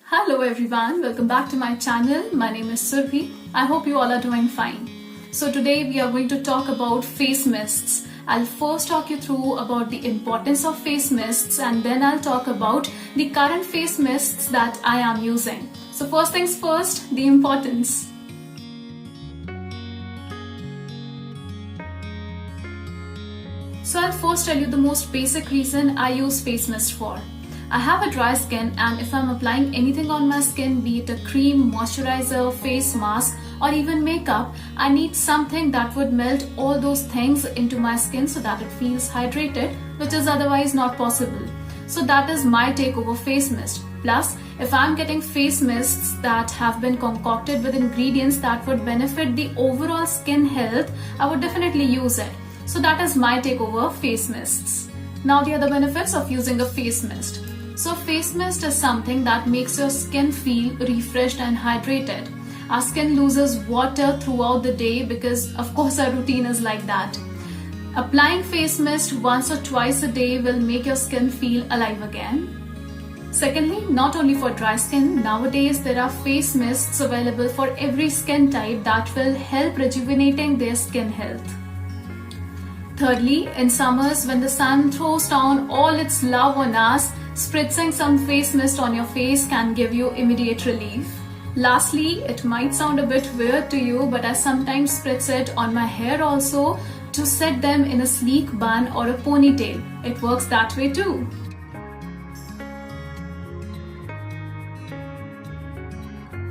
Hello everyone, welcome back to my channel. My name is Surbhi. I hope you all are doing fine. So today we are going to talk about face mists. I'll first talk you through about the importance of face mists and then I'll talk about the current face mists that I am using. So first things first, the importance. So I'll first tell you the most basic reason I use face mist for. I have a dry skin and if I'm applying anything on my skin, be it a cream, moisturizer, face mask or even makeup, I need something that would melt all those things into my skin so that it feels hydrated, which is otherwise not possible. So that is my take over face mist. Plus, if I'm getting face mists that have been concocted with ingredients that would benefit the overall skin health, I would definitely use it. So that is my takeover face mists. Now the other benefits of using a face mist. So face mist is something that makes your skin feel refreshed and hydrated. Our skin loses water throughout the day because of course our routine is like that. Applying face mist once or twice a day will make your skin feel alive again. Secondly, not only for dry skin, nowadays there are face mists available for every skin type that will help rejuvenating their skin health. Thirdly, in summers when the sun throws down all its love on us, spritzing some face mist on your face can give you immediate relief. Lastly, it might sound a bit weird to you, but I sometimes spritz it on my hair also to set them in a sleek bun or a ponytail. It works that way too.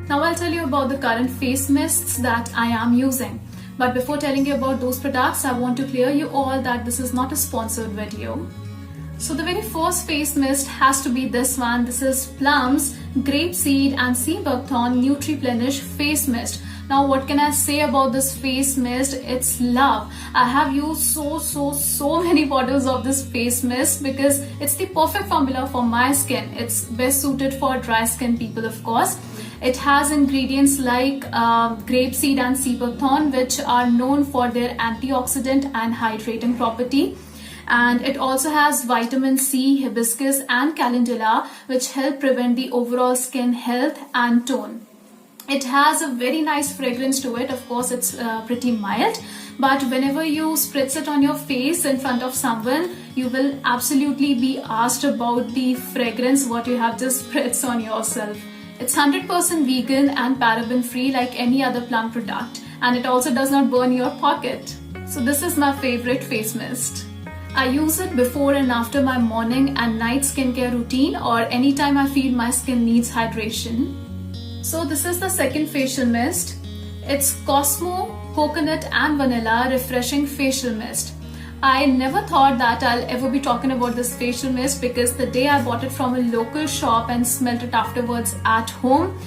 Now I'll tell you about the current face mists that I am using. But before telling you about those products, I want to clear you all that this is not a sponsored video. So the very first face mist has to be this one. This is Plum's Grapeseed and Sea Buckthorn Nutri-Plenish Face Mist. Now what can I say about this face mist? It's love. I have used so many bottles of this face mist because it's the perfect formula for my skin. It's best suited for dry skin people, of course. It has ingredients like grapeseed and sea buckthorn, which are known for their antioxidant and hydrating property. And it also has vitamin C, hibiscus and calendula, which help prevent the overall skin health and tone. It has a very nice fragrance to it. Of course, it's pretty mild, but whenever you spritz it on your face in front of someone, you will absolutely be asked about the fragrance what you have just spritzed on yourself. It's 100% vegan and paraben free like any other Plum product, and it also does not burn your pocket. So this is my favorite face mist. I use it before and after my morning and night skincare routine or anytime I feel my skin needs hydration. So this is the second facial mist. It's Cosmo Coconut and Vanilla Refreshing Facial Mist. I never thought that I'll ever be talking about this facial mist because the day I bought it from a local shop and smelled it afterwards at home,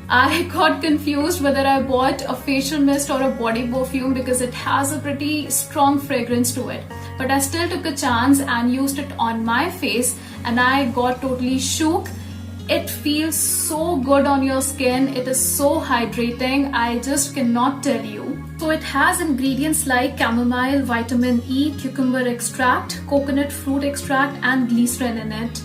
I got confused whether I bought a facial mist or a body perfume because it has a pretty strong fragrance to it. But I still took a chance and used it on my face and I got totally shook. It feels so good on your skin. It is so hydrating. I just cannot tell you. So it has ingredients like chamomile, vitamin E, cucumber extract, coconut fruit extract and glycerin in it.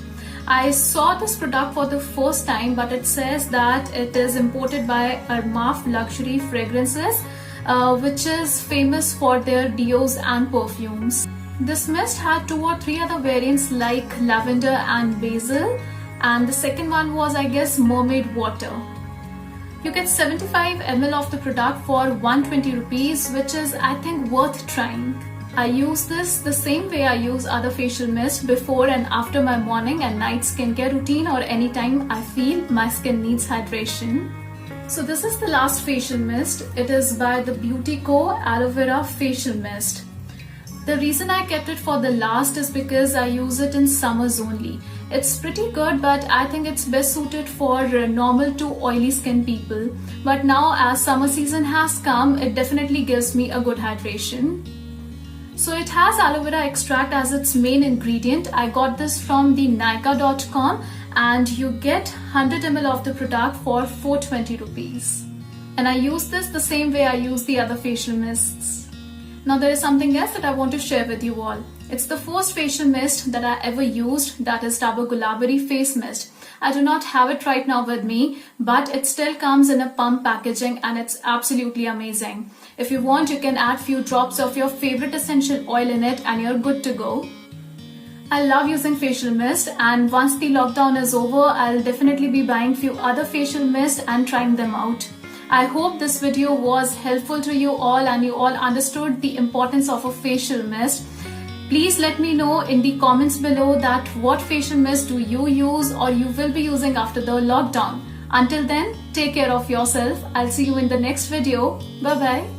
I saw this product for the first time, but it says that it is imported by Armaf Luxury Fragrances, which is famous for their deos and perfumes. This mist had 2 or 3 other variants like lavender and basil, and the second one was, I guess, mermaid water. You get 75 ml of the product for 120 rupees, which is, I think, worth trying. I use this the same way I use other facial mist before and after my morning and night skincare routine or anytime I feel my skin needs hydration. So this is the last facial mist. It is by the Beauty Co Aloe Vera Facial Mist. The reason I kept it for the last is because I use it in summers only. It's pretty good, but I think it's best suited for normal to oily skin people. But now as summer season has come, it definitely gives me a good hydration. So it has aloe vera extract as its main ingredient. I got this from the Nykaa.com and you get 100 ml of the product for 420 rupees. And I use this the same way I use the other facial mists. Now there is something else that I want to share with you all. It's the first facial mist that I ever used, that is Dabur Gulabari face mist. I do not have it right now with me, but it still comes in a pump packaging and it's absolutely amazing. If you want, you can add few drops of your favorite essential oil in it and you're good to go. I love using facial mist, and once the lockdown is over, I'll definitely be buying few other facial mist and trying them out. I hope this video was helpful to you all and you all understood the importance of a facial mist. Please let me know in the comments below that what facial mist do you use or you will be using after the lockdown. Until then, take care of yourself. I'll see you in the next video. Bye bye.